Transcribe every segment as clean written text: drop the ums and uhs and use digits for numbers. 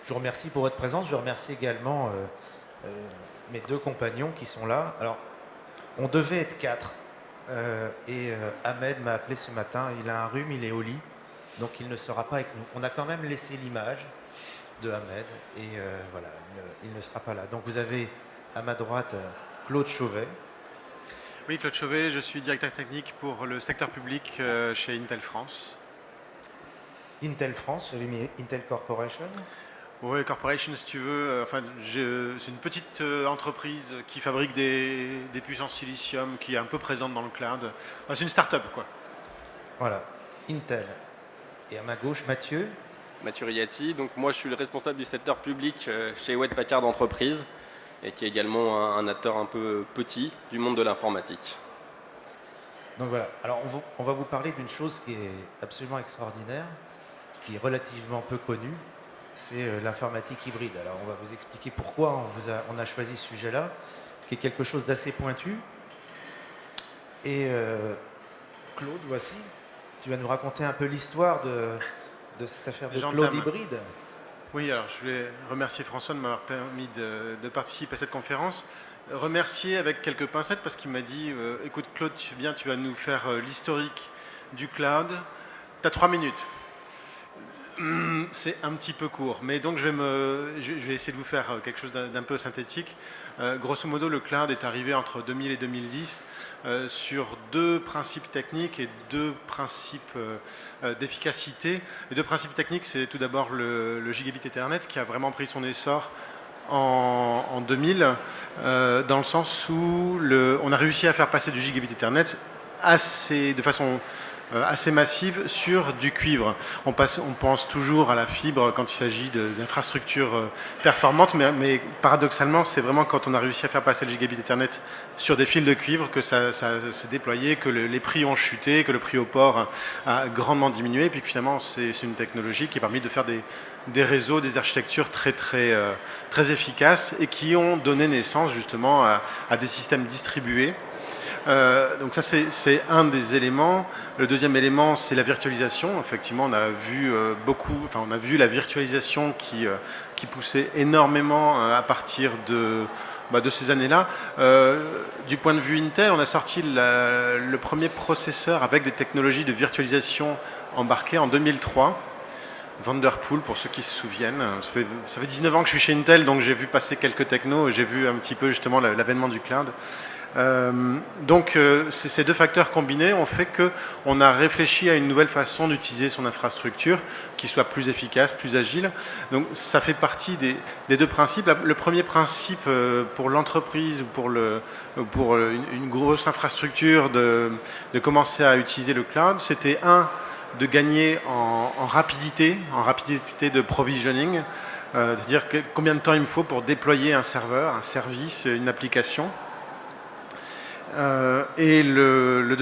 Je vous remercie pour votre présence. Je remercie également mes deux compagnons qui sont là. Alors, on devait être quatre. Ahmed m'a appelé ce matin. Il a un rhume, il est au lit. Donc, il ne sera pas avec nous. On a quand même laissé l'image de Ahmed. Voilà, il ne sera pas là. Donc, vous avez à ma droite Claude Chauvet. Oui, Claude Chauvet, je suis directeur technique pour le secteur public chez Intel France. Intel France, j'avais mis Intel Corporation. Oui, Corporation, si tu veux. C'est une petite entreprise qui fabrique des puces en silicium, qui est un peu présente dans le cloud. C'est une start-up, quoi. Voilà, Intel. Et à ma gauche, Mathieu. Mathieu Riati, donc moi je suis le responsable du secteur public chez Hewlett Packard Enterprise et qui est également un acteur un peu petit du monde de l'informatique. Donc voilà, alors on va vous parler d'une chose qui est absolument extraordinaire, qui est relativement peu connue, c'est l'informatique hybride. Alors on va vous expliquer pourquoi on a choisi ce sujet-là, qui est quelque chose d'assez pointu. Et Claude, voici, tu vas nous raconter un peu l'histoire de cette affaire de cloud hybride. Oui, alors je voulais remercier François de m'avoir permis de participer à cette conférence. Remercier avec quelques pincettes parce qu'il m'a dit écoute Claude, tu vas nous faire l'historique du cloud. Tu as 3 minutes. C'est un petit peu court, mais donc je vais essayer de vous faire quelque chose d'un peu synthétique. Grosso modo, le cloud est arrivé entre 2000 et 2010 sur deux principes techniques et deux principes d'efficacité. Les deux principes techniques, c'est tout d'abord le gigabit Ethernet qui a vraiment pris son essor en 2000, dans le sens où on a réussi à faire passer du gigabit Ethernet de façon assez massive sur du cuivre. On pense toujours à la fibre quand il s'agit d'infrastructures performantes, mais paradoxalement, c'est vraiment quand on a réussi à faire passer le gigabit Ethernet sur des fils de cuivre que ça s'est déployé, que les prix ont chuté, que le prix au port a grandement diminué, et puis que finalement, c'est une technologie qui a permis de faire des réseaux, des architectures très efficaces et qui ont donné naissance justement à des systèmes distribués. Donc ça c'est un des éléments. Le deuxième élément c'est la virtualisation. Effectivement on a vu on a vu la virtualisation qui poussait énormément à partir de ces années-là. Du point de vue Intel, on a sorti le premier processeur avec des technologies de virtualisation embarquées en 2003. Vanderpool, pour ceux qui se souviennent. Ça fait 19 ans que je suis chez Intel, donc j'ai vu passer quelques technos et j'ai vu un petit peu justement l'avènement du cloud. Ces deux facteurs combinés ont fait qu'on a réfléchi à une nouvelle façon d'utiliser son infrastructure qui soit plus efficace, plus agile. Donc ça fait partie des deux principes. Le premier principe pour l'entreprise ou pour une grosse infrastructure de commencer à utiliser le cloud, c'était de gagner en rapidité de provisioning, c'est-à-dire combien de temps il me faut pour déployer un serveur, un service, une application. Et la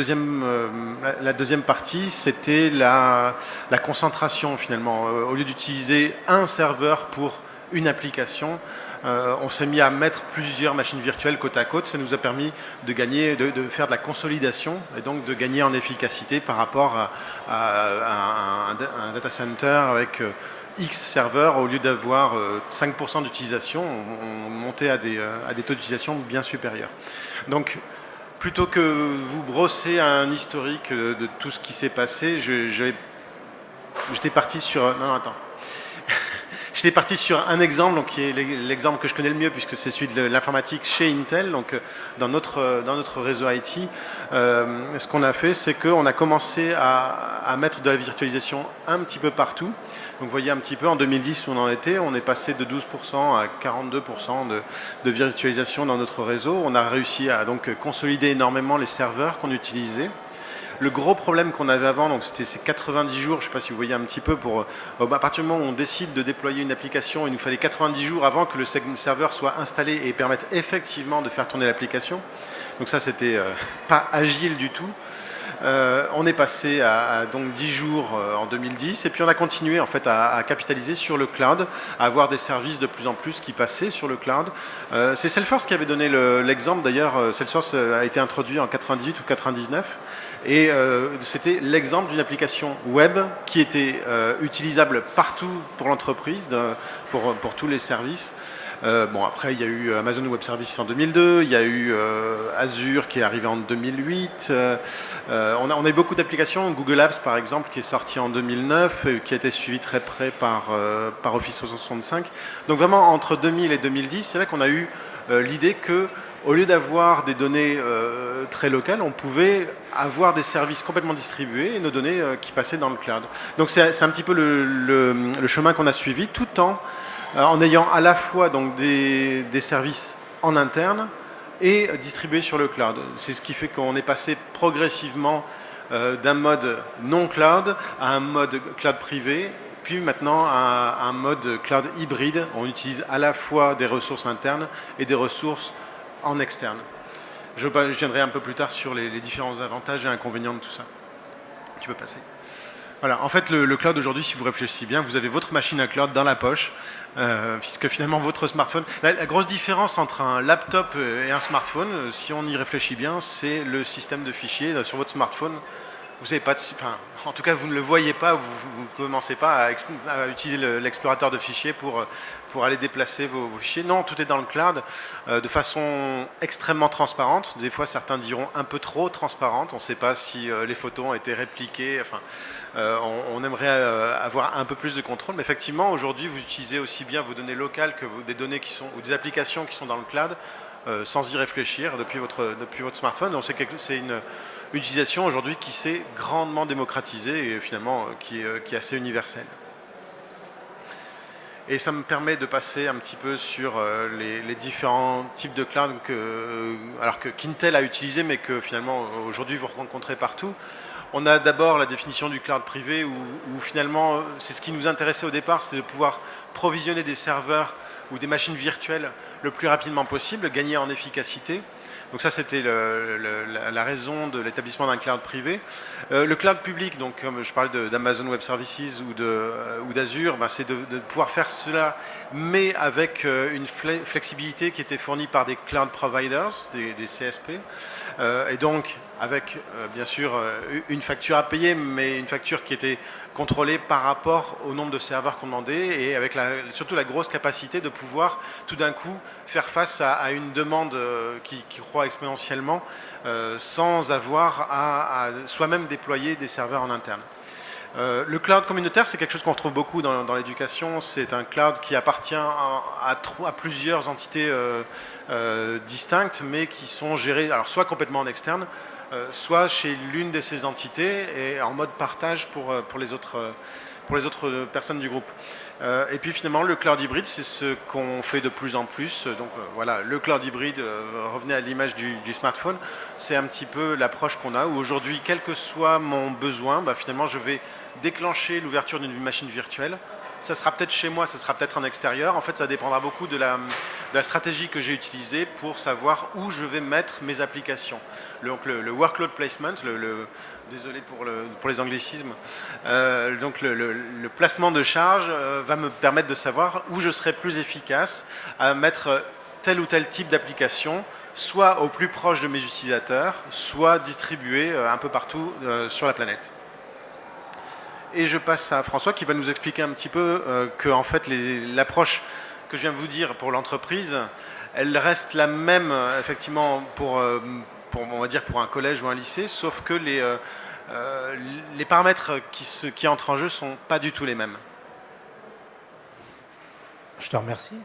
deuxième partie, c'était la concentration finalement. Au lieu d'utiliser un serveur pour une application, on s'est mis à mettre plusieurs machines virtuelles côte à côte. Ça nous a permis de gagner, de faire de la consolidation et donc de gagner en efficacité par rapport à un data center avec X serveurs. Au lieu d'avoir 5% d'utilisation, on montait à des taux d'utilisation bien supérieurs. Donc, plutôt que vous brosser un historique de tout ce qui s'est passé, j'étais parti sur... Non, attends. J'étais parti sur un exemple, donc, qui est l'exemple que je connais le mieux, puisque c'est celui de l'informatique chez Intel, donc dans notre réseau IT. Ce qu'on a fait, c'est qu'on a commencé à mettre de la virtualisation un petit peu partout. Donc vous voyez un petit peu, en 2010 où on en était, on est passé de 12% à 42% de virtualisation dans notre réseau. On a réussi à donc consolider énormément les serveurs qu'on utilisait. Le gros problème qu'on avait avant, donc c'était ces 90 jours, je ne sais pas si vous voyez un petit peu, à partir du moment où on décide de déployer une application, il nous fallait 90 jours avant que le serveur soit installé et permette effectivement de faire tourner l'application. Donc ça, c'était pas agile du tout. On est passé à donc 10 jours en 2010 et puis on a continué en fait à capitaliser sur le cloud, à avoir des services de plus en plus qui passaient sur le cloud. C'est Salesforce qui avait donné l'exemple d'ailleurs. Salesforce a été introduit en 98 ou 99 Et c'était l'exemple d'une application web qui était utilisable partout pour l'entreprise, pour tous les services. Bon, après, il y a eu Amazon Web Services en 2002, il y a eu Azure qui est arrivé en 2008. On a eu beaucoup d'applications, Google Apps par exemple, qui est sorti en 2009, et qui a été suivi très près par Office 365. Donc vraiment, entre 2000 et 2010, c'est là qu'on a eu l'idée que au lieu d'avoir des données très locales, on pouvait avoir des services complètement distribués et nos données qui passaient dans le cloud. Donc c'est un petit peu le chemin qu'on a suivi, tout en ayant à la fois donc, des services en interne et distribués sur le cloud. C'est ce qui fait qu'on est passé progressivement d'un mode non cloud à un mode cloud privé, puis maintenant à un mode cloud hybride. On utilise à la fois des ressources internes et des ressources en externe. Je viendrai un peu plus tard sur les différents avantages et inconvénients de tout ça. Tu peux passer. Voilà, en fait, le cloud aujourd'hui, si vous réfléchissez bien, vous avez votre machine à cloud dans la poche, puisque finalement votre smartphone... La grosse différence entre un laptop et un smartphone, si on y réfléchit bien, c'est le système de fichiers. Sur votre smartphone, vous n'avez pas en tout cas, vous ne le voyez pas, vous ne commencez pas à utiliser l'explorateur de fichiers pour aller déplacer vos fichiers. Non, tout est dans le cloud de façon extrêmement transparente. Des fois, certains diront un peu trop transparente. On ne sait pas si les photos ont été répliquées. Enfin, on aimerait avoir un peu plus de contrôle. Mais effectivement, aujourd'hui, vous utilisez aussi bien vos données locales que des données ou des applications qui sont dans le cloud sans y réfléchir depuis votre smartphone. Donc, c'est une utilisation aujourd'hui qui s'est grandement démocratisée et finalement qui est assez universelle. Et ça me permet de passer un petit peu sur les différents types de cloud qu'Intel a utilisé, mais que finalement aujourd'hui vous rencontrez partout. On a d'abord la définition du cloud privé où finalement c'est ce qui nous intéressait au départ, c'était de pouvoir provisionner des serveurs ou des machines virtuelles le plus rapidement possible, gagner en efficacité. Donc ça, c'était la raison de l'établissement d'un cloud privé. Le cloud public, donc comme je parlais d'Amazon Web Services ou d'Azure, c'est de pouvoir faire cela, mais avec une flexibilité qui était fournie par des cloud providers, des CSP, et donc avec bien sûr une facture à payer, mais une facture qui était contrôlée par rapport au nombre de serveurs qu'on demandait et avec surtout la grosse capacité de pouvoir tout d'un coup faire face à une demande qui croît exponentiellement sans avoir à soi-même déployer des serveurs en interne. Le cloud communautaire, c'est quelque chose qu'on retrouve beaucoup dans l'éducation. C'est un cloud qui appartient à plusieurs entités distinctes, mais qui sont gérées alors soit complètement en externe, soit chez l'une de ces entités et en mode partage pour les autres personnes du groupe. Et puis finalement, le cloud hybride, c'est ce qu'on fait de plus en plus. Donc voilà, le cloud hybride, revenez à l'image du smartphone, c'est un petit peu l'approche qu'on a, où aujourd'hui, quel que soit mon besoin, finalement, je vais déclencher l'ouverture d'une machine virtuelle. Ça sera peut-être chez moi, ça sera peut-être en extérieur. En fait, ça dépendra beaucoup de la stratégie que j'ai utilisée pour savoir où je vais mettre mes applications. Donc le workload placement, désolé pour les anglicismes, donc le placement de charge va me permettre de savoir où je serai plus efficace à mettre tel ou tel type d'application, soit au plus proche de mes utilisateurs, soit distribué un peu partout sur la planète. Et je passe à François qui va nous expliquer un petit peu que en fait l'approche que je viens de vous dire pour l'entreprise, elle reste la même effectivement pour on va dire pour un collège ou un lycée, sauf que les paramètres qui entrent en jeu sont pas du tout les mêmes. Je te remercie.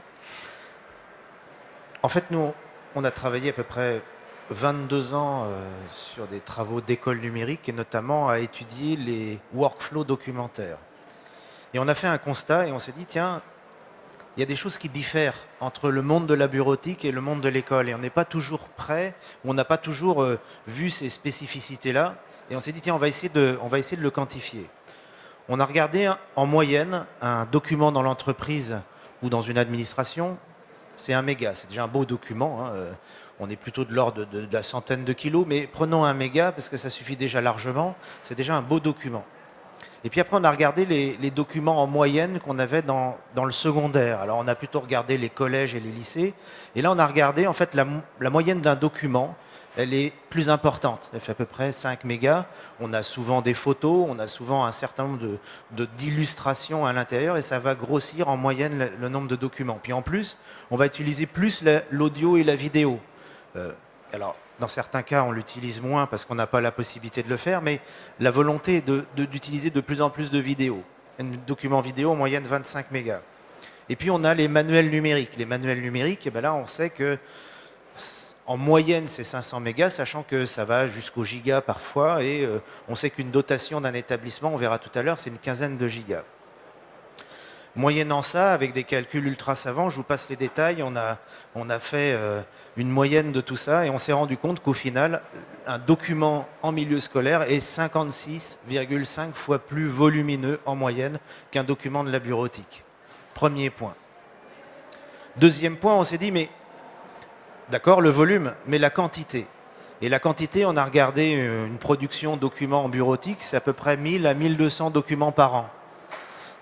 En fait, nous, on a travaillé à peu près 22 ans sur des travaux d'école numérique et notamment à étudier les workflows documentaires. Et on a fait un constat et on s'est dit, tiens, il y a des choses qui diffèrent entre le monde de la bureautique et le monde de l'école. Et on n'est pas toujours prêt, on n'a pas toujours vu ces spécificités-là. Et on s'est dit, tiens, on va essayer de le quantifier. On a regardé en moyenne un document dans l'entreprise ou dans une administration, c'est 1 méga. C'est déjà un beau document, hein. On est plutôt de l'ordre de la centaine de kilos, mais prenons 1 méga parce que ça suffit déjà largement. C'est déjà un beau document. Et puis après, on a regardé les documents en moyenne qu'on avait dans le secondaire. Alors, on a plutôt regardé les collèges et les lycées. Et là, on a regardé, en fait, la moyenne d'un document. elle est plus importante. Elle fait à peu près 5 mégas. On a souvent des photos, on a souvent un certain nombre d'illustrations à l'intérieur et ça va grossir en moyenne le nombre de documents. Puis en plus, on va utiliser plus l'audio et la vidéo. Alors, dans certains cas, on l'utilise moins parce qu'on n'a pas la possibilité de le faire, mais la volonté est d'utiliser de plus en plus de vidéos. Un document vidéo en moyenne 25 mégas. Et puis on a les manuels numériques. Les manuels numériques, et bien là on sait que en moyenne c'est 500 mégas, sachant que ça va jusqu'au giga parfois, et on sait qu'une dotation d'un établissement, on verra tout à l'heure, c'est une quinzaine de gigas. Moyennant ça, avec des calculs ultra savants, je vous passe les détails, on a fait une moyenne de tout ça et on s'est rendu compte qu'au final, un document en milieu scolaire est 56,5 fois plus volumineux en moyenne qu'un document de la bureautique. Premier point. Deuxième point, on s'est dit, mais d'accord, le volume, mais la quantité. Et la quantité, on a regardé une production documents en bureautique, c'est à peu près 1000 à 1200 documents par an.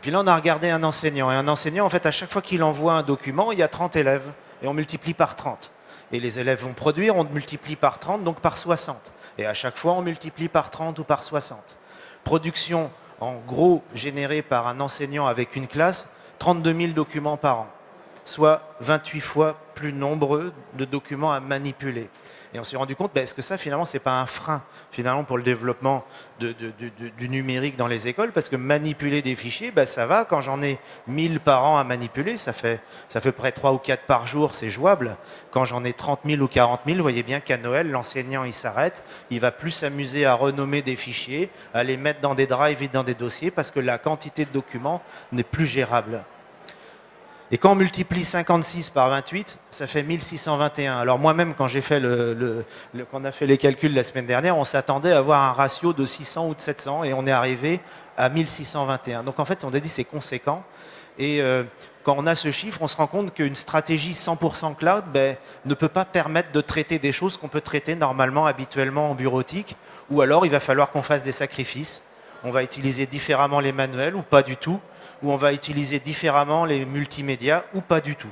Puis là, on a regardé un enseignant. Et un enseignant, en fait, à chaque fois qu'il envoie un document, il y a 30 élèves. Et on multiplie par 30. Et les élèves vont produire, on multiplie par 30, donc par 60. Et à chaque fois, on multiplie par 30 ou par 60. Production, en gros, générée par un enseignant avec une classe, 32 000 documents par an, soit 28 fois plus nombreux de documents à manipuler. Et on s'est rendu compte, est-ce que ça, finalement, ce n'est pas un frein finalement, pour le développement du numérique dans les écoles? Parce que manipuler des fichiers, ça va. Quand j'en ai 1000 par an à manipuler, ça fait près 3 ou 4 par jour, c'est jouable. Quand j'en ai 30 000 ou 40 000, vous voyez bien qu'à Noël, l'enseignant, il s'arrête. Il va plus s'amuser à renommer des fichiers, à les mettre dans des drives et dans des dossiers, parce que la quantité de documents n'est plus gérable. Et quand on multiplie 56 par 28, ça fait 1621. Alors moi-même, quand j'ai fait quand on a fait les calculs la semaine dernière, on s'attendait à avoir un ratio de 600 ou de 700 et on est arrivé à 1621. Donc en fait, on a dit c'est conséquent. Et quand on a ce chiffre, on se rend compte qu'une stratégie 100% cloud ne peut pas permettre de traiter des choses qu'on peut traiter normalement, habituellement en bureautique, ou alors il va falloir qu'on fasse des sacrifices. On va utiliser différemment les manuels ou pas du tout, ou on va utiliser différemment les multimédias ou pas du tout.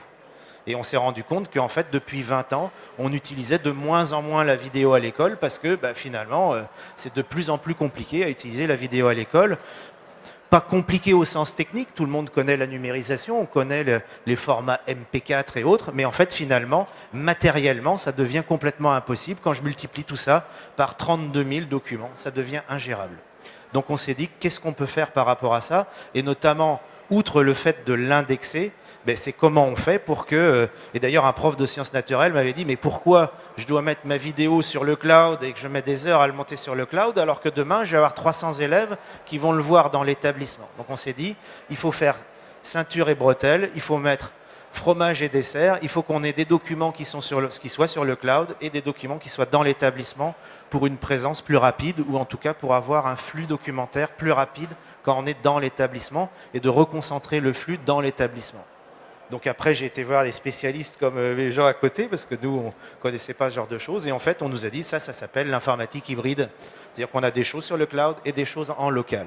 Et on s'est rendu compte qu'en fait, depuis 20 ans, on utilisait de moins en moins la vidéo à l'école parce que finalement, c'est de plus en plus compliqué à utiliser la vidéo à l'école. Pas compliqué au sens technique, tout le monde connaît la numérisation, on connaît les formats MP4 et autres, mais en fait, finalement, matériellement, ça devient complètement impossible. Quand je multiplie tout ça par 32 000 documents, ça devient ingérable. Donc on s'est dit, qu'est-ce qu'on peut faire par rapport à ça? Et notamment, outre le fait de l'indexer, c'est comment on fait pour que... Et d'ailleurs, un prof de sciences naturelles m'avait dit, mais pourquoi je dois mettre ma vidéo sur le cloud et que je mets des heures à le monter sur le cloud, alors que demain, je vais avoir 300 élèves qui vont le voir dans l'établissement. Donc on s'est dit, il faut faire ceinture et bretelles, il faut mettre fromage et dessert, il faut qu'on ait des documents qui soient sur le cloud et des documents qui soient dans l'établissement pour une présence plus rapide ou en tout cas pour avoir un flux documentaire plus rapide quand on est dans l'établissement et de reconcentrer le flux dans l'établissement. Donc après, j'ai été voir des spécialistes comme les gens à côté parce que nous, on ne connaissait pas ce genre de choses et en fait, on nous a dit ça s'appelle l'informatique hybride. C'est-à-dire qu'on a des choses sur le cloud et des choses en local.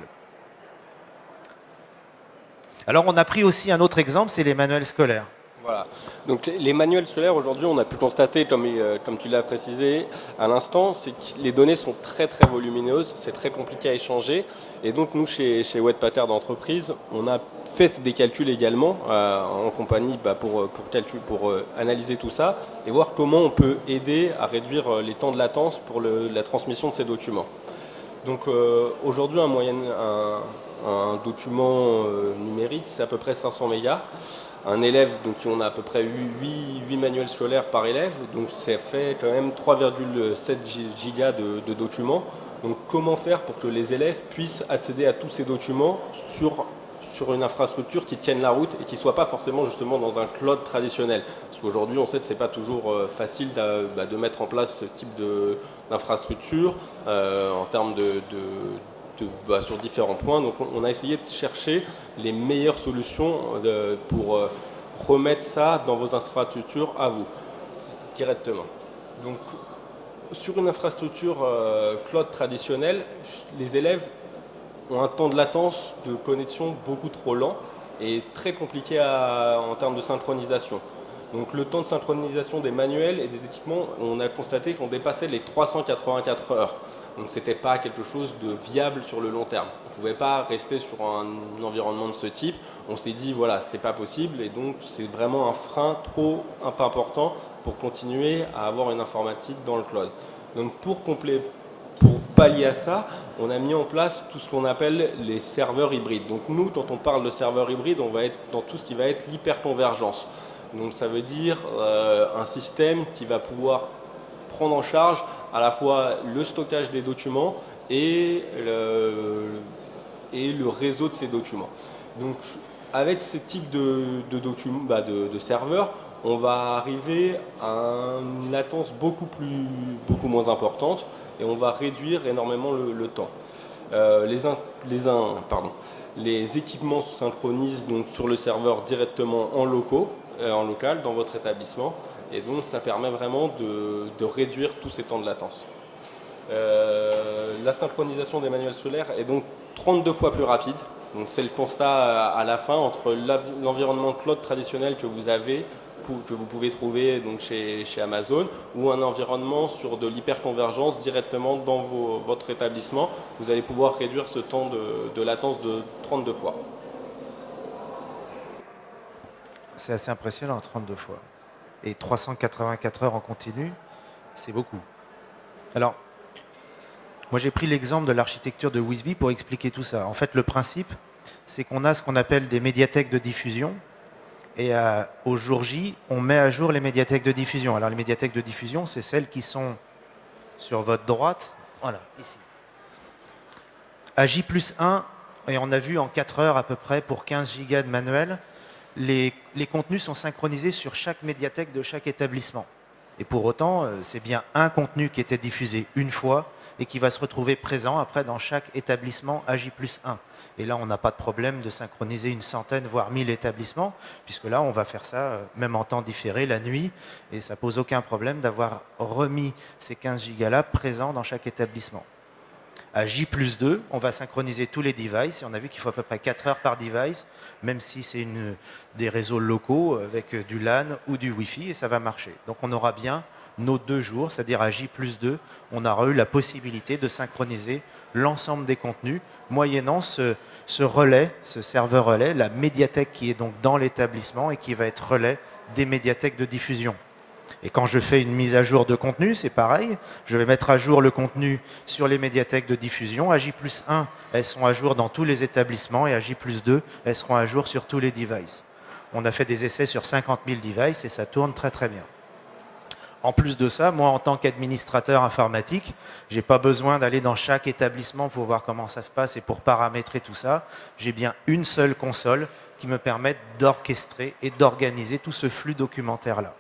Alors, on a pris aussi un autre exemple, c'est les manuels scolaires. Voilà. Donc les manuels scolaires, aujourd'hui, on a pu constater, comme tu l'as précisé à l'instant, c'est que les données sont très très volumineuses, c'est très compliqué à échanger. Et donc nous, chez Wet-Packard d'entreprise, on a fait des calculs également en compagnie pour analyser tout ça et voir comment on peut aider à réduire les temps de latence pour la transmission de ces documents. Donc aujourd'hui, un document numérique, c'est à peu près 500 mégas. Un élève, donc on a à peu près 8 manuels scolaires par élève, donc ça fait quand même 3,7 gigas de documents. Donc comment faire pour que les élèves puissent accéder à tous ces documents sur une infrastructure qui tienne la route et qui ne soit pas forcément justement dans un cloud traditionnel. Parce qu'aujourd'hui, on sait que ce n'est pas toujours facile de mettre en place ce type d'infrastructure en termes sur différents points. Donc on a essayé de chercher les meilleures solutions pour remettre ça dans vos infrastructures à vous, directement. Donc sur une infrastructure cloud traditionnelle, les élèves ont un temps de latence de connexion beaucoup trop lent et très compliqué en termes de synchronisation. Donc le temps de synchronisation des manuels et des équipements, on a constaté qu'on dépassait les 384 heures. Donc ce n'était pas quelque chose de viable sur le long terme. On ne pouvait pas rester sur un environnement de ce type. On s'est dit, voilà, c'est pas possible, et donc c'est vraiment un frein trop important pour continuer à avoir une informatique dans le cloud. Donc pour pallier à ça, on a mis en place tout ce qu'on appelle les serveurs hybrides. Donc nous, quand on parle de serveurs hybrides, on va être dans tout ce qui va être l'hyperconvergence. Donc ça veut dire un système qui va pouvoir prendre en charge à la fois le stockage des documents et le réseau de ces documents. Donc avec ce type de serveurs, on va arriver à une latence beaucoup moins importante et on va réduire énormément le temps. Les équipements se synchronisent donc sur le serveur directement en local dans votre établissement, et donc ça permet vraiment de réduire tous ces temps de latence. La synchronisation des manuels solaires est donc 32 fois plus rapide. Donc c'est le constat à la fin entre l'environnement cloud traditionnel que vous pouvez trouver donc chez Amazon, ou un environnement sur de l'hyperconvergence directement dans votre établissement. Vous allez pouvoir réduire ce temps de latence de 32 fois. C'est assez impressionnant, 32 fois. Et 384 heures en continu, c'est beaucoup. Alors, moi j'ai pris l'exemple de l'architecture de WISB pour expliquer tout ça. En fait, le principe, c'est qu'on a ce qu'on appelle des médiathèques de diffusion. Et au jour J, on met à jour les médiathèques de diffusion. Alors les médiathèques de diffusion, c'est celles qui sont sur votre droite, voilà, ici. À J+1, et on a vu en 4 heures à peu près pour 15 gigas de manuel, les contenus sont synchronisés sur chaque médiathèque de chaque établissement. Et pour autant, c'est bien un contenu qui était diffusé une fois et qui va se retrouver présent après dans chaque établissement à J+1. Et là, on n'a pas de problème de synchroniser une centaine, voire 1000 établissements, puisque là, on va faire ça même en temps différé, la nuit, et ça pose aucun problème d'avoir remis ces 15 gigas-là présents dans chaque établissement. À J+2, on va synchroniser tous les devices, et on a vu qu'il faut à peu près 4 heures par device, même si c'est des réseaux locaux avec du LAN ou du Wi-Fi, et ça va marcher. Donc on aura bien nos 2 jours, c'est-à-dire à J+2, on aura eu la possibilité de synchroniser l'ensemble des contenus, moyennant ce relais, ce serveur relais, la médiathèque qui est donc dans l'établissement et qui va être relais des médiathèques de diffusion. Et quand je fais une mise à jour de contenu, c'est pareil, je vais mettre à jour le contenu sur les médiathèques de diffusion. À J+1, elles sont à jour dans tous les établissements, et à J+2, elles seront à jour sur tous les devices. On a fait des essais sur 50 000 devices et ça tourne très très bien. En plus de ça, moi en tant qu'administrateur informatique, je n'ai pas besoin d'aller dans chaque établissement pour voir comment ça se passe et pour paramétrer tout ça. J'ai bien une seule console qui me permet d'orchestrer et d'organiser tout ce flux documentaire-là.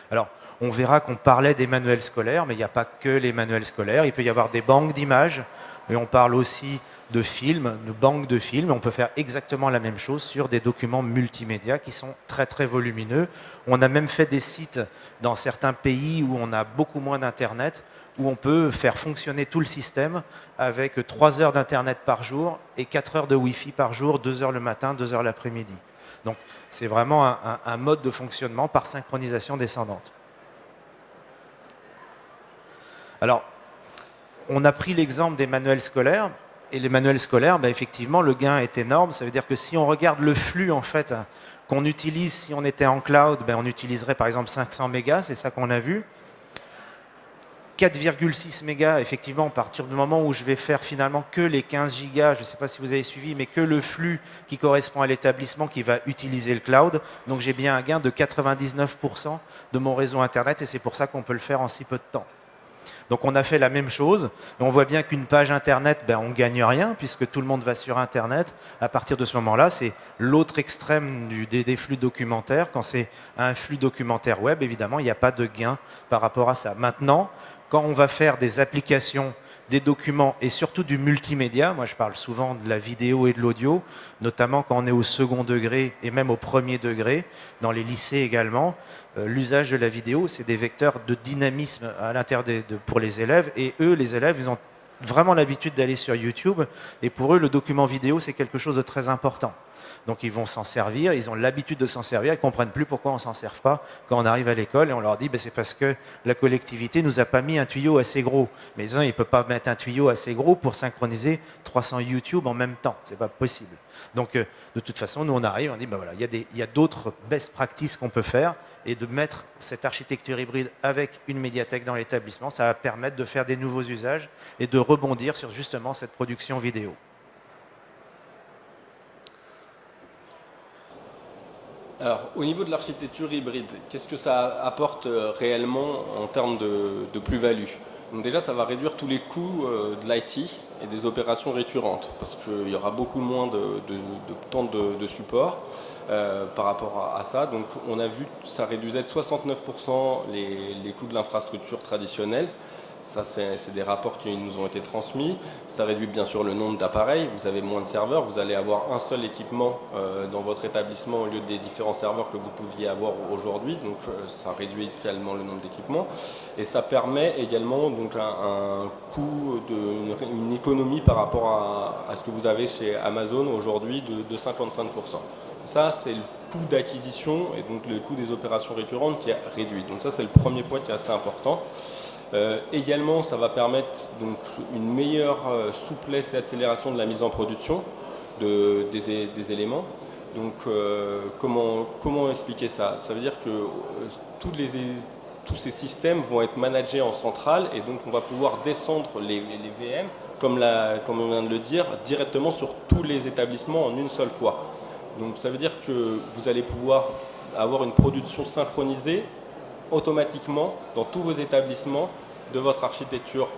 Alors, on verra qu'on parlait des manuels scolaires, mais il n'y a pas que les manuels scolaires. Il peut y avoir des banques d'images, et on parle aussi de films, de banques de films. On peut faire exactement la même chose sur des documents multimédia qui sont très très volumineux. On a même fait des sites dans certains pays où on a beaucoup moins d'internet, où on peut faire fonctionner tout le système avec 3 heures d'internet par jour et 4 heures de Wi-Fi par jour, 2 heures le matin, 2 heures l'après-midi. Donc c'est vraiment un mode de fonctionnement par synchronisation descendante. Alors, on a pris l'exemple des manuels scolaires. Et les manuels scolaires, ben effectivement, le gain est énorme. Ça veut dire que si on regarde le flux en fait, qu'on utilise, si on était en cloud, ben on utiliserait par exemple 500 mégas, c'est ça qu'on a vu. 4,6 mégas, effectivement, à partir du moment où je vais faire finalement que les 15 gigas, je ne sais pas si vous avez suivi, mais que le flux qui correspond à l'établissement qui va utiliser le cloud. Donc j'ai bien un gain de 99% de mon réseau Internet, et c'est pour ça qu'on peut le faire en si peu de temps. Donc on a fait la même chose, et on voit bien qu'une page Internet, ben, on ne gagne rien, puisque tout le monde va sur Internet. À partir de ce moment-là, c'est l'autre extrême des flux documentaires. Quand c'est un flux documentaire web, évidemment, il n'y a pas de gain par rapport à ça. Maintenant, quand on va faire des applications, des documents et surtout du multimédia, moi je parle souvent de la vidéo et de l'audio, notamment quand on est au second degré et même au premier degré, dans les lycées également, l'usage de la vidéo, c'est des vecteurs de dynamisme à l'intérieur pour les élèves, et eux, les élèves, ils ont vraiment l'habitude d'aller sur YouTube, et pour eux, le document vidéo, c'est quelque chose de très important. Donc ils vont s'en servir, ils ont l'habitude de s'en servir, ils ne comprennent plus pourquoi on ne s'en sert pas quand on arrive à l'école et on leur dit ben, c'est parce que la collectivité ne nous a pas mis un tuyau assez gros. Mais ils ne peuvent pas mettre un tuyau assez gros pour synchroniser 300 YouTube en même temps, ce n'est pas possible. Donc de toute façon, nous on arrive, on dit ben voilà, il y a d'autres best practices qu'on peut faire et de mettre cette architecture hybride avec une médiathèque dans l'établissement, ça va permettre de faire des nouveaux usages et de rebondir sur justement cette production vidéo. Alors, au niveau de l'architecture hybride, qu'est-ce que ça apporte réellement en termes de plus-value? Donc déjà, ça va réduire tous les coûts de l'IT et des opérations récurrentes, parce qu'il y aura beaucoup moins de temps de support par rapport à ça. Donc on a vu que ça réduisait de 69% les coûts de l'infrastructure traditionnelle. Ça, c'est des rapports qui nous ont été transmis. Ça réduit bien sûr le nombre d'appareils. Vous avez moins de serveurs. Vous allez avoir un seul équipement dans votre établissement au lieu des différents serveurs que vous pouviez avoir aujourd'hui. Donc, ça réduit également le nombre d'équipements. Et ça permet également donc, un coût, une économie par rapport à ce que vous avez chez Amazon aujourd'hui de 55%. Ça, c'est le coût d'acquisition et donc le coût des opérations récurrentes qui est réduit. Donc ça, c'est le premier point qui est assez important. Également, ça va permettre donc, une meilleure souplesse et accélération de la mise en production des éléments. Donc, comment expliquer ça? Ça veut dire que tous ces systèmes vont être managés en centrale et donc on va pouvoir descendre les VM, comme on vient de le dire, directement sur tous les établissements en une seule fois. Donc, ça veut dire que vous allez pouvoir avoir une production synchronisée automatiquement dans tous vos établissements de votre architecture.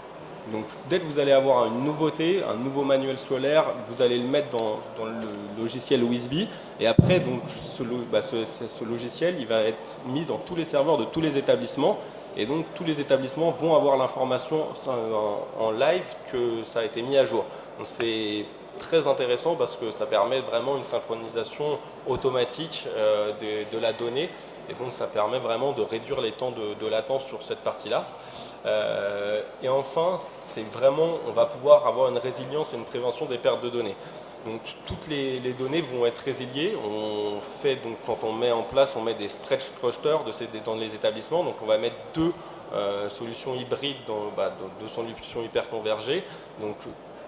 Donc dès que vous allez avoir une nouveauté, un nouveau manuel scolaire, vous allez le mettre dans le logiciel WISB et après donc, ce logiciel il va être mis dans tous les serveurs de tous les établissements et donc tous les établissements vont avoir l'information en live que ça a été mis à jour. Donc c'est très intéressant parce que ça permet vraiment une synchronisation automatique de la donnée. Et donc ça permet vraiment de réduire les temps de latence sur cette partie-là. Et enfin, c'est vraiment, on va pouvoir avoir une résilience et une prévention des pertes de données. Donc toutes les données vont être résiliées. On fait donc quand on met en place, on met des stretch clusters dans les établissements. Donc on va mettre deux solutions hybrides deux solutions hyper convergées. Donc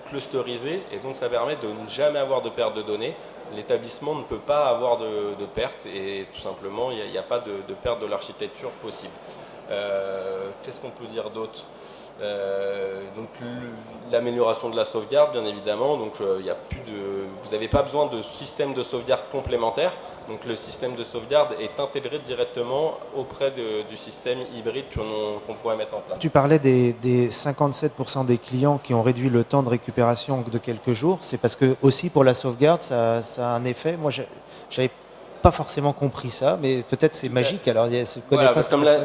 clusterisées, et donc ça permet de ne jamais avoir de perte de données. L'établissement ne peut pas avoir de perte et tout simplement il n'y a pas de perte de l'architecture possible. Qu'est-ce qu'on peut dire d'autre? Donc l'amélioration de la sauvegarde bien évidemment, donc vous n'avez pas besoin de système de sauvegarde complémentaire, donc le système de sauvegarde est intégré directement auprès du système hybride qu'on pourrait mettre en place. Tu parlais des 57% des clients qui ont réduit le temps de récupération de quelques jours, c'est parce que aussi pour la sauvegarde ça a un effet. Moi j'avais pas forcément compris ça, mais peut-être c'est magique. Alors, voilà,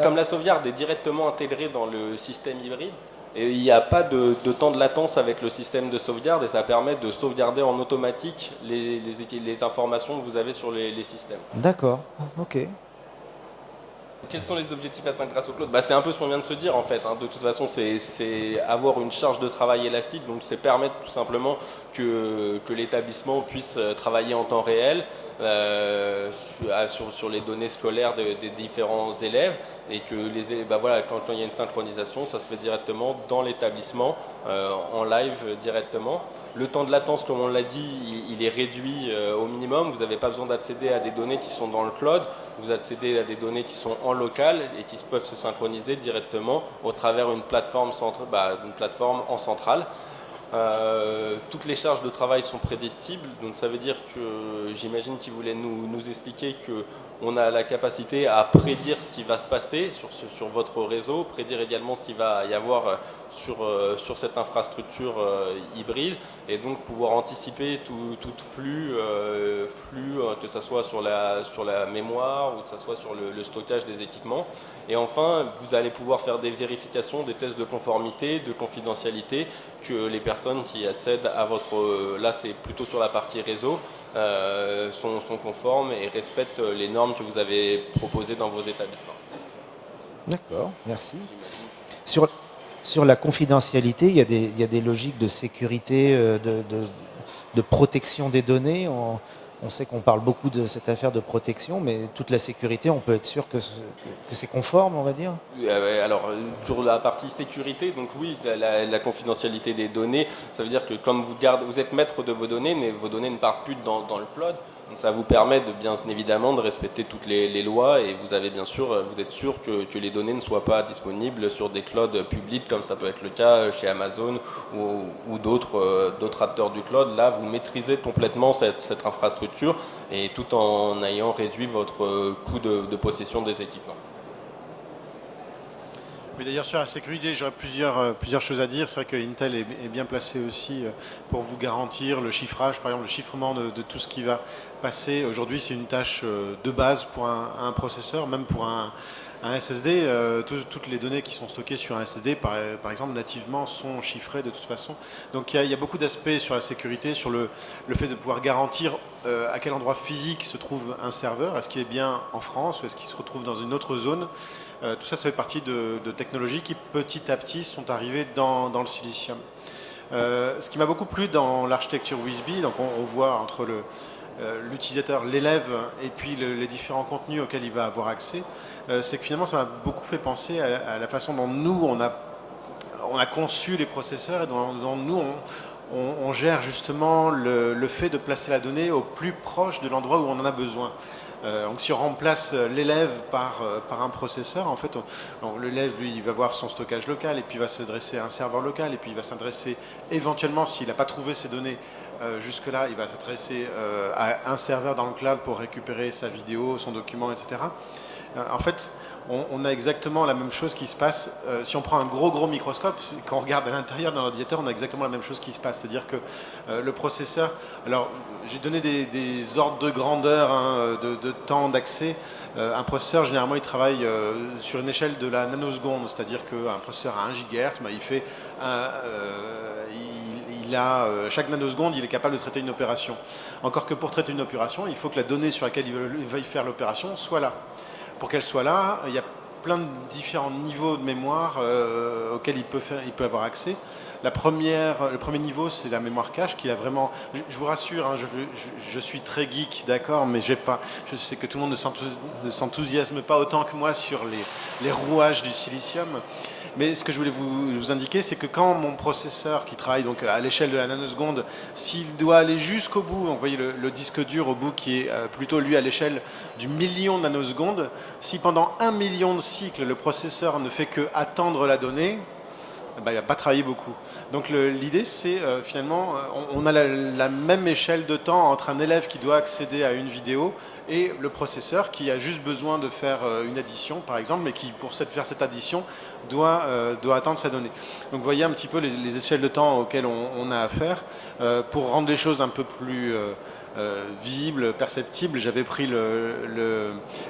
comme la sauvegarde est directement intégrée dans le système hybride, et il n'y a pas de temps de latence avec le système de sauvegarde et ça permet de sauvegarder en automatique les informations que vous avez sur les systèmes. D'accord, ok. Quels sont les objectifs atteints grâce au cloud? C'est un peu ce qu'on vient de se dire en fait. De toute façon, c'est avoir une charge de travail élastique, donc c'est permettre tout simplement que l'établissement puisse travailler en temps réel sur les données scolaires des différents élèves et que quand il y a une synchronisation, ça se fait directement dans l'établissement en live directement. Le temps de latence, comme on l'a dit, il est réduit au minimum. Vous n'avez pas besoin d'accéder à des données qui sont dans le cloud. Vous accédez à des données qui sont en local et qui peuvent se synchroniser directement au travers d'une plateforme en centrale. Toutes les charges de travail sont prédictibles, donc ça veut dire que j'imagine qu'il voulait nous expliquer qu'on a la capacité à prédire ce qui va se passer sur votre réseau, prédire également ce qu'il va y avoir sur cette infrastructure hybride et donc pouvoir anticiper tout flux, que ce soit sur la mémoire ou que ce soit sur le stockage des équipements. Et enfin, vous allez pouvoir faire des vérifications, des tests de conformité, de confidentialité, que les personnes qui accèdent à là c'est plutôt sur la partie réseau, sont conformes et respectent les normes que vous avez proposées dans vos établissements. D'accord, merci. Sur la confidentialité, il y a des logiques de sécurité, de protection des données. On sait qu'on parle beaucoup de cette affaire de protection, mais toute la sécurité, on peut être sûr que c'est conforme, on va dire? Alors, sur la partie sécurité, donc oui, la confidentialité des données, ça veut dire que comme vous êtes maître de vos données, mais vos données ne partent plus dans le cloud. Donc ça vous permet bien évidemment de respecter toutes les lois et vous êtes sûr que les données ne soient pas disponibles sur des clouds publics comme ça peut être le cas chez Amazon ou d'autres acteurs du cloud. Là, vous maîtrisez complètement cette infrastructure et tout en ayant réduit votre coût de possession des équipements. Mais d'ailleurs sur la sécurité, j'aurais plusieurs choses à dire. C'est vrai que Intel est bien placé aussi pour vous garantir le chiffrage, par exemple le chiffrement de tout ce qui va passer. Aujourd'hui, c'est une tâche de base pour un processeur, même pour un SSD. Toutes les données qui sont stockées sur un SSD, par exemple, nativement, sont chiffrées de toute façon. Donc il y a beaucoup d'aspects sur la sécurité, sur le fait de pouvoir garantir à quel endroit physique se trouve un serveur. Est-ce qu'il est bien en France ou est-ce qu'il se retrouve dans une autre zone? Tout ça, ça fait partie de technologies qui petit à petit sont arrivées dans le silicium. Ce qui m'a beaucoup plu dans l'architecture WISB, donc on voit entre l'utilisateur, l'élève et puis les différents contenus auxquels il va avoir accès, c'est que finalement ça m'a beaucoup fait penser à la façon dont nous on a conçu les processeurs et dont nous on gère justement le fait de placer la donnée au plus proche de l'endroit où on en a besoin. Donc si on remplace l'élève par un processeur, en fait, l'élève, lui, il va voir son stockage local et puis il va s'adresser à un serveur local et puis il va s'adresser éventuellement, s'il n'a pas trouvé ses données jusque-là, il va s'adresser à un serveur dans le cloud pour récupérer sa vidéo, son document, etc. En fait, on a exactement la même chose qui se passe. Si on prend un gros microscope, quand on regarde à l'intérieur d'un ordinateur, on a exactement la même chose qui se passe. C'est-à-dire que le processeur... Alors, j'ai donné des ordres de grandeur, hein, de temps d'accès. Un processeur, généralement, il travaille sur une échelle de la nanoseconde. C'est-à-dire qu'un processeur à 1 GHz, il fait chaque nanoseconde, il est capable de traiter une opération. Encore que pour traiter une opération, il faut que la donnée sur laquelle il va y faire l'opération soit là. Pour qu'elle soit là, il y a plein de différents niveaux de mémoire auxquels il peut avoir accès. Le premier niveau, c'est la mémoire cache qui a vraiment... Je vous rassure, hein, je suis très geek, d'accord, mais je sais que tout le monde ne s'enthousiasme pas autant que moi sur les rouages du silicium. Mais ce que je voulais vous indiquer, c'est que quand mon processeur, qui travaille donc à l'échelle de la nanoseconde, s'il doit aller jusqu'au bout, vous voyez le disque dur au bout qui est plutôt lui à l'échelle du million de nanosecondes, si pendant 1 million de cycles, le processeur ne fait que attendre la donnée, il va pas travailler beaucoup. Donc l'idée, c'est finalement, on a la même échelle de temps entre un élève qui doit accéder à une vidéo et le processeur qui a juste besoin de faire une addition, par exemple, mais qui, pour faire cette addition, doit attendre sa donnée. Donc vous voyez un petit peu les échelles de temps auxquelles on a affaire. Pour rendre les choses un peu plus visible, perceptible, j'avais pris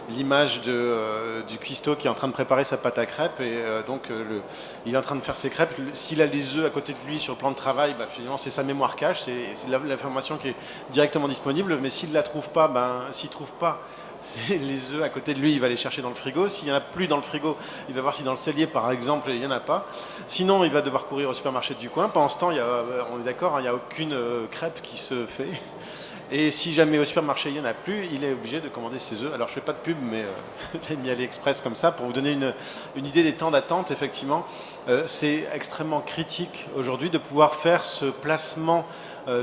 l'image du cuistot qui est en train de préparer sa pâte à crêpes et il est en train de faire ses crêpes. S'il a les œufs à côté de lui sur le plan de travail, finalement c'est sa mémoire cache, c'est l'information qui est directement disponible, mais s'il ne la trouve pas, s'il ne trouve pas les œufs à côté de lui, il va les chercher dans le frigo. S'il n'y en a plus dans le frigo, il va voir si dans le cellier, par exemple, il n'y en a pas. Sinon, il va devoir courir au supermarché du coin. Pendant ce temps, on est d'accord, il n'y a aucune crêpe qui se fait. Et si jamais au supermarché il n'y en a plus, il est obligé de commander ses œufs. Alors je ne fais pas de pub, mais j'ai mis AliExpress comme ça pour vous donner une idée des temps d'attente. Effectivement, c'est extrêmement critique aujourd'hui de pouvoir faire ce placement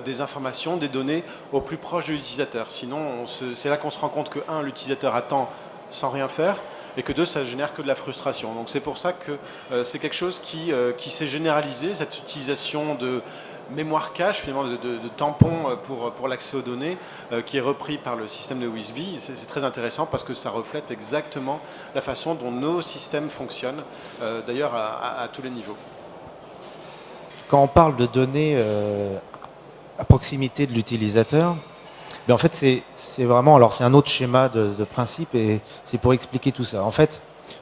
des informations, des données au plus proche de l'utilisateur. Sinon, c'est là qu'on se rend compte que, 1, l'utilisateur attend sans rien faire, et que 2, ça génère que de la frustration. Donc c'est pour ça que c'est quelque chose qui s'est généralisé, cette utilisation de mémoire cache, finalement, de tampon pour l'accès aux données, qui est repris par le système de WISB. C'est très intéressant parce que ça reflète exactement la façon dont nos systèmes fonctionnent, d'ailleurs à tous les niveaux. Quand on parle de données à proximité de l'utilisateur, mais en fait c'est vraiment, alors c'est un autre schéma de principe et c'est pour expliquer tout ça. En fait,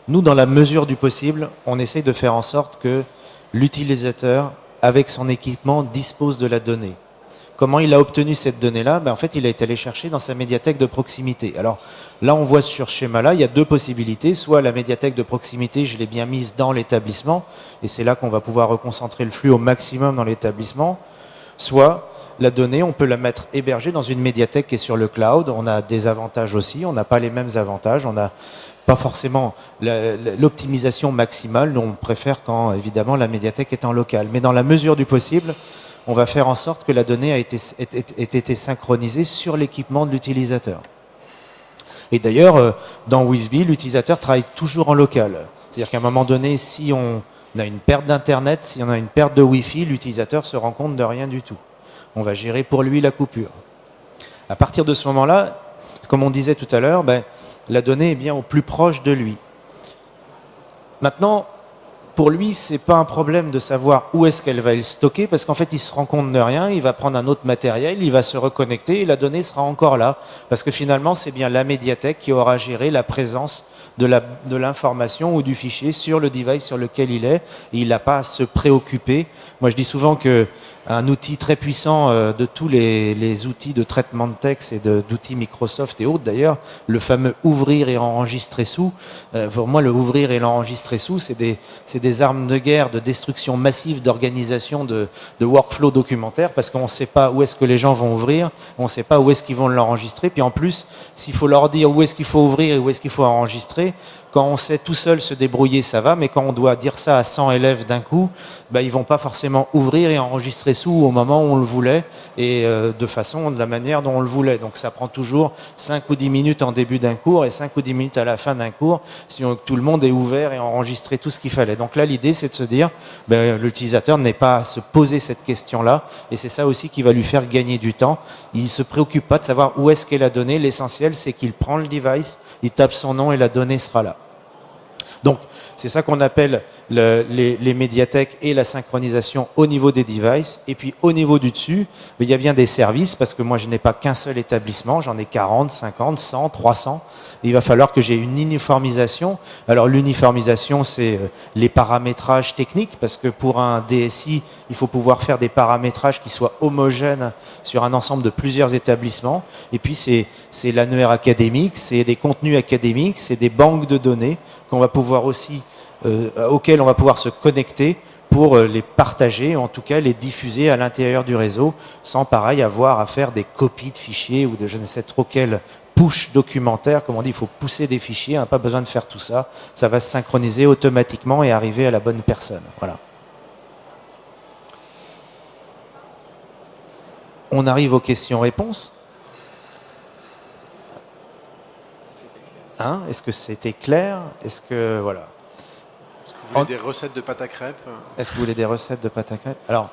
nous, dans la mesure du possible, on essaye de faire en sorte que l'utilisateur, avec son équipement, dispose de la donnée. Comment il a obtenu cette donnée-là? En fait, il a été allé chercher dans sa médiathèque de proximité. Alors là, on voit sur ce schéma-là, il y a deux possibilités. Soit la médiathèque de proximité, je l'ai bien mise dans l'établissement, et c'est là qu'on va pouvoir reconcentrer le flux au maximum dans l'établissement. Soit la donnée, on peut la mettre hébergée dans une médiathèque qui est sur le cloud. On a des avantages aussi, on n'a pas les mêmes avantages, on n'a pas forcément l'optimisation maximale. Nous, on préfère quand, évidemment, la médiathèque est en local. Mais dans la mesure du possible, on va faire en sorte que la donnée ait été synchronisée sur l'équipement de l'utilisateur. Et d'ailleurs, dans Wisby, l'utilisateur travaille toujours en local. C'est-à-dire qu'à un moment donné, si on a une perte d'Internet, si on a une perte de Wi-Fi, l'utilisateur se rend compte de rien du tout. On va gérer pour lui la coupure. À partir de ce moment-là, comme on disait tout à l'heure, la donnée est bien au plus proche de lui. Maintenant, pour lui, c'est pas un problème de savoir où est-ce qu'elle va le stocker, parce qu'en fait, il se rend compte de rien, il va prendre un autre matériel, il va se reconnecter et la donnée sera encore là. Parce que finalement, c'est bien la médiathèque qui aura géré la présence de l'information ou du fichier sur le device sur lequel il est, et il n'a pas à se préoccuper. Moi, je dis souvent que un outil très puissant de tous les outils de traitement de texte et d'outils Microsoft et autres d'ailleurs, le fameux ouvrir et enregistrer sous. Pour moi, le ouvrir et l'enregistrer sous, c'est des armes de guerre, de destruction massive, d'organisation de workflow documentaire, parce qu'on ne sait pas où est-ce que les gens vont ouvrir, on ne sait pas où est-ce qu'ils vont l'enregistrer, puis en plus, s'il faut leur dire où est-ce qu'il faut ouvrir et où est-ce qu'il faut enregistrer, quand on sait tout seul se débrouiller, ça va, mais quand on doit dire ça à 100 élèves d'un coup, ils vont pas forcément ouvrir et enregistrer sous au moment où on le voulait et de la manière dont on le voulait. Donc ça prend toujours 5 ou 10 minutes en début d'un cours et 5 ou 10 minutes à la fin d'un cours si tout le monde est ouvert et enregistré tout ce qu'il fallait. Donc là, l'idée, c'est de se dire, l'utilisateur n'est pas à se poser cette question-là, et c'est ça aussi qui va lui faire gagner du temps. Il ne se préoccupe pas de savoir où est-ce qu'est la donnée. L'essentiel, c'est qu'il prend le device, il tape son nom et la donnée sera là. Donc, c'est ça qu'on appelle les médiathèques et la synchronisation au niveau des devices. Et puis, au niveau du dessus, il y a bien des services, parce que moi, je n'ai pas qu'un seul établissement, j'en ai 40, 50, 100, 300. Il va falloir que j'ai une uniformisation. Alors, l'uniformisation, c'est les paramétrages techniques, parce que pour un DSI, il faut pouvoir faire des paramétrages qui soient homogènes sur un ensemble de plusieurs établissements. Et puis, c'est l'annuaire académique, c'est des contenus académiques, c'est des banques de données qu'on va pouvoir aussi, auxquelles on va pouvoir se connecter pour les partager, en tout cas les diffuser à l'intérieur du réseau, sans pareil avoir à faire des copies de fichiers ou de je ne sais trop quel push documentaire, comme on dit, il faut pousser des fichiers, on n'a pas besoin de faire tout ça, ça va se synchroniser automatiquement et arriver à la bonne personne. Voilà. On arrive aux questions-réponses. Hein, est-ce que c'était clair? Est-ce que voilà. Est-ce que vous voulez des recettes de pâte à crêpes? Est-ce que vous voulez des recettes de pâte à crêpes? Alors,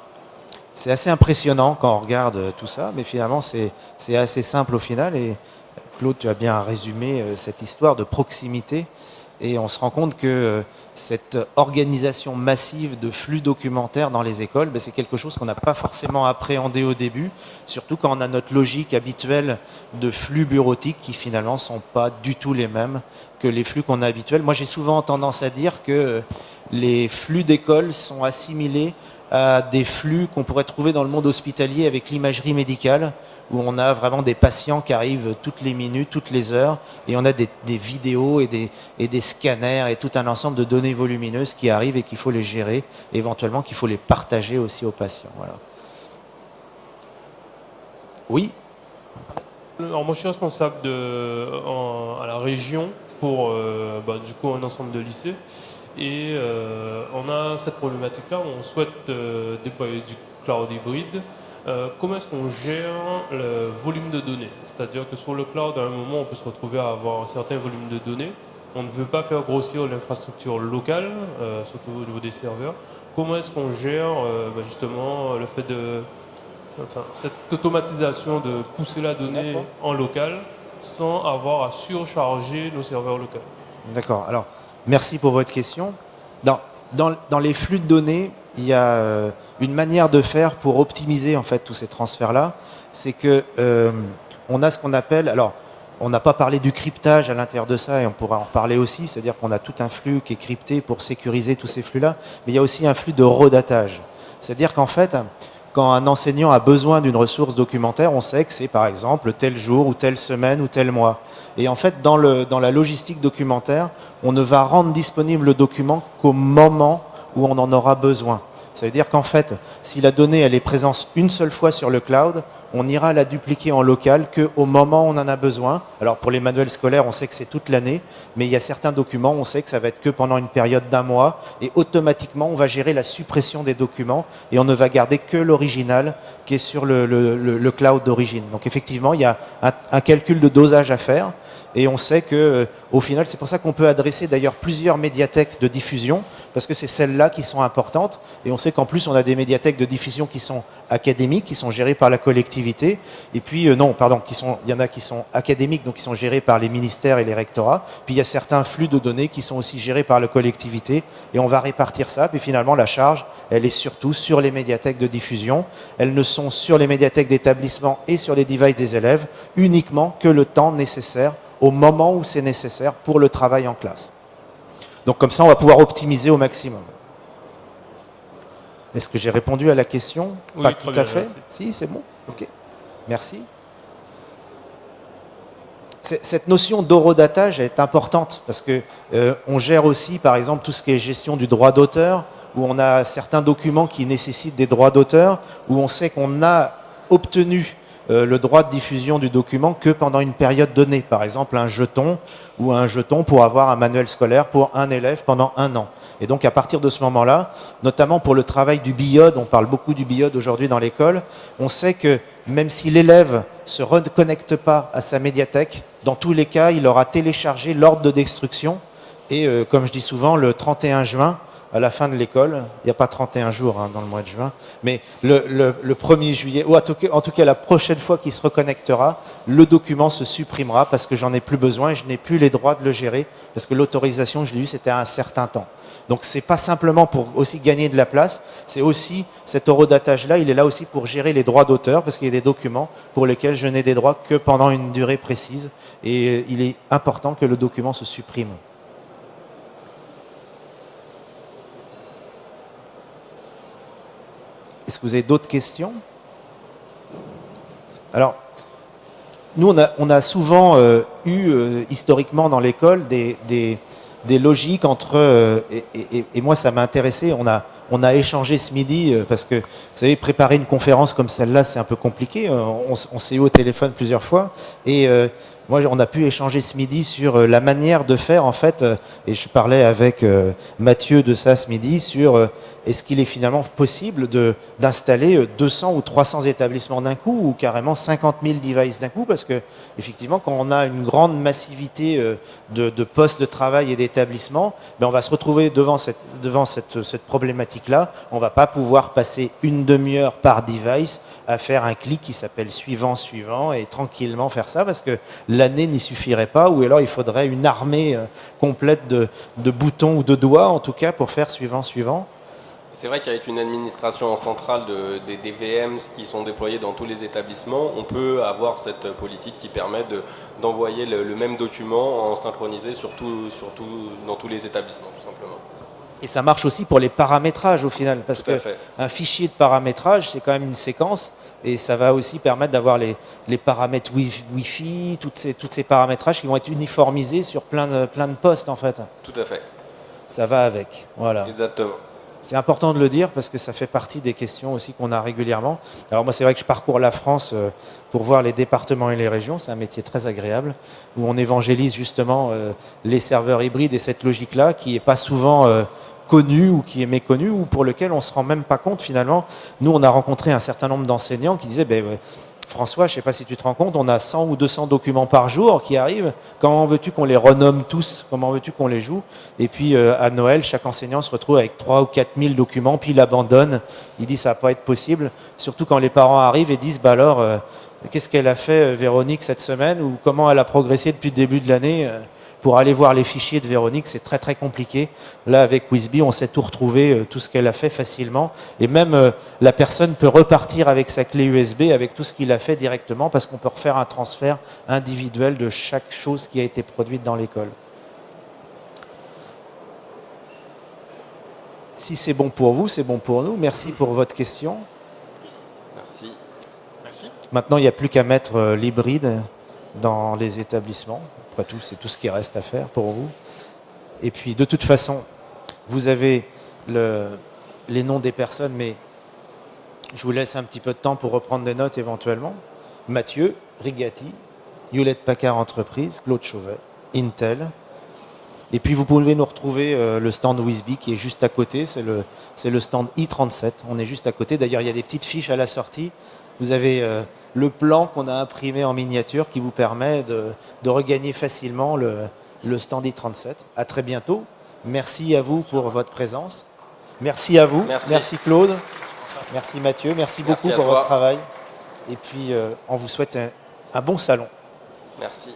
c'est assez impressionnant quand on regarde tout ça, mais finalement c'est assez simple au final. Et Claude, tu as bien résumé cette histoire de proximité. Et on se rend compte que cette organisation massive de flux documentaires dans les écoles, c'est quelque chose qu'on n'a pas forcément appréhendé au début, surtout quand on a notre logique habituelle de flux bureautiques qui finalement ne sont pas du tout les mêmes que les flux qu'on a habituels. Moi, j'ai souvent tendance à dire que les flux d'école sont assimilés à des flux qu'on pourrait trouver dans le monde hospitalier avec l'imagerie médicale, où on a vraiment des patients qui arrivent toutes les minutes, toutes les heures, et on a des vidéos et des scanners et tout un ensemble de données volumineuses qui arrivent et qu'il faut les gérer, éventuellement qu'il faut les partager aussi aux patients. Voilà. Oui. Alors moi je suis responsable à la région pour du coup un ensemble de lycées, et on a cette problématique-là où on souhaite déployer du cloud hybride. Comment est-ce qu'on gère le volume de données? C'est-à-dire que sur le cloud, à un moment, on peut se retrouver à avoir un certain volume de données. On ne veut pas faire grossir l'infrastructure locale, surtout au niveau des serveurs. Comment est-ce qu'on gère justement le fait cette automatisation de pousser la donnée en local sans avoir à surcharger nos serveurs locaux? D'accord. Alors, merci pour votre question. Dans les flux de données, il y a une manière de faire pour optimiser en fait tous ces transferts-là. C'est que on a ce qu'on appelle, alors on n'a pas parlé du cryptage à l'intérieur de ça et on pourra en reparler aussi, c'est-à-dire qu'on a tout un flux qui est crypté pour sécuriser tous ces flux-là, mais il y a aussi un flux de redatage. C'est-à-dire qu'en fait, quand un enseignant a besoin d'une ressource documentaire, on sait que c'est par exemple tel jour ou telle semaine ou tel mois. Et en fait, dans la logistique documentaire, on ne va rendre disponible le document qu'au moment où on en aura besoin. Ça veut dire qu'en fait, si la donnée elle est présente une seule fois sur le cloud, on ira la dupliquer en local qu'au moment où on en a besoin. Alors pour les manuels scolaires, on sait que c'est toute l'année, mais il y a certains documents, on sait que ça va être que pendant une période d'1 mois, et automatiquement, on va gérer la suppression des documents, et on ne va garder que l'original qui est sur le cloud d'origine. Donc effectivement, il y a un calcul de dosage à faire, et on sait que, au final, c'est pour ça qu'on peut adresser d'ailleurs plusieurs médiathèques de diffusion, parce que c'est celles-là qui sont importantes, et on sait qu'en plus, on a des médiathèques de diffusion qui sont académiques, qui sont gérées par la collectivité, et puis, il y en a qui sont académiques, donc qui sont gérés par les ministères et les rectorats, puis il y a certains flux de données qui sont aussi gérés par la collectivité, et on va répartir ça, puis finalement, la charge, elle est surtout sur les médiathèques de diffusion, elles ne sont sur les médiathèques d'établissement et sur les devices des élèves uniquement que le temps nécessaire au moment où c'est nécessaire pour le travail en classe. Donc comme ça, on va pouvoir optimiser au maximum. Est-ce que j'ai répondu à la question? Oui, Pas très tout bien, à fait. merci. Si, c'est bon. Ok. Merci. Cette notion d'horodatage est importante parce que on gère aussi, par exemple, tout ce qui est gestion du droit d'auteur, où on a certains documents qui nécessitent des droits d'auteur, où on sait qu'on a obtenu le droit de diffusion du document que pendant une période donnée. Par exemple, un jeton ou un jeton pour avoir un manuel scolaire pour un élève pendant 1 an. Et donc, à partir de ce moment-là, notamment pour le travail du BIOD, on parle beaucoup du BIOD aujourd'hui dans l'école, on sait que même si l'élève ne se reconnecte pas à sa médiathèque, dans tous les cas, il aura téléchargé l'ordre de destruction. Et comme je dis souvent, le 31 juin, à la fin de l'école, il n'y a pas 31 jours dans le mois de juin, mais le 1er juillet, ou en tout cas la prochaine fois qu'il se reconnectera, le document se supprimera parce que j'en ai plus besoin et je n'ai plus les droits de le gérer parce que l'autorisation, je l'ai eue, c'était à un certain temps. Donc c'est pas simplement pour aussi gagner de la place, c'est aussi cet horodatage-là, il est là aussi pour gérer les droits d'auteur parce qu'il y a des documents pour lesquels je n'ai des droits que pendant une durée précise et il est important que le document se supprime. Est-ce que vous avez d'autres questions? Alors, nous, on a souvent eu, historiquement dans l'école, des logiques entre... et moi, ça m'a intéressé. On a échangé ce midi, parce que, vous savez, préparer une conférence comme celle-là, c'est un peu compliqué. On s'est eu au téléphone plusieurs fois. Et moi, on a pu échanger ce midi sur la manière de faire, en fait. Et je parlais avec Mathieu de ça ce midi sur... est-ce qu'il est finalement possible d'installer 200 ou 300 établissements d'un coup ou carrément 50 000 devices d'un coup? Parce que effectivement, quand on a une grande massivité de postes de travail et d'établissements, ben on va se retrouver devant cette problématique-là. On ne va pas pouvoir passer une demi-heure par device à faire un clic qui s'appelle suivant et tranquillement faire ça parce que l'année n'y suffirait pas ou alors il faudrait une armée complète de boutons ou de doigts en tout cas pour faire suivant. C'est vrai qu'avec une administration centrale des VM qui sont déployés dans tous les établissements, on peut avoir cette politique qui permet d'envoyer le même document en synchronisé surtout dans tous les établissements, tout simplement. Et ça marche aussi pour les paramétrages au final, parce qu'un fichier de paramétrage, c'est quand même une séquence, et ça va aussi permettre d'avoir les paramètres Wi-Fi, tous ces paramétrages qui vont être uniformisés sur plein de postes en fait. Tout à fait. Ça va avec, voilà. Exactement. C'est important de le dire parce que ça fait partie des questions aussi qu'on a régulièrement. Alors moi, c'est vrai que je parcours la France pour voir les départements et les régions. C'est un métier très agréable où on évangélise justement les serveurs hybrides et cette logique-là qui n'est pas souvent connue ou qui est méconnue ou pour lequel on ne se rend même pas compte finalement. Nous, on a rencontré un certain nombre d'enseignants qui disaient François, je ne sais pas si tu te rends compte, on a 100 ou 200 documents par jour qui arrivent. Comment veux-tu qu'on les renomme tous? Comment veux-tu qu'on les joue? Et puis à Noël, chaque enseignant se retrouve avec 3 ou 4 000 documents, puis il abandonne. Il dit ça ne va pas être possible. Surtout quand les parents arrivent et disent alors, qu'est-ce qu'elle a fait Véronique cette semaine? Ou comment elle a progressé depuis le début de l'année? Pour aller voir les fichiers de Véronique, c'est très très compliqué. Là, avec Wizbee, on sait tout retrouver, tout ce qu'elle a fait facilement. Et même la personne peut repartir avec sa clé USB, avec tout ce qu'il a fait directement, parce qu'on peut refaire un transfert individuel de chaque chose qui a été produite dans l'école. Si c'est bon pour vous, c'est bon pour nous. Merci pour votre question. Merci. Merci. Maintenant, il n'y a plus qu'à mettre l'hybride dans les établissements. Après tout, c'est tout ce qui reste à faire pour vous. Et puis, de toute façon, vous avez les noms des personnes, mais je vous laisse un petit peu de temps pour reprendre des notes éventuellement. Mathieu Rigatti, Hewlett-Packard Entreprise, Claude Chauvet, Intel. Et puis vous pouvez nous retrouver le stand WISBY qui est juste à côté, c'est le stand i37, on est juste à côté. D'ailleurs, il y a des petites fiches à la sortie. Vous avez le plan qu'on a imprimé en miniature qui vous permet de regagner facilement le stand i37. À très bientôt. Merci à vous pour votre présence. Merci à vous. Merci Claude. Merci Mathieu. Merci beaucoup pour votre travail. Et puis, on vous souhaite un bon salon. Merci.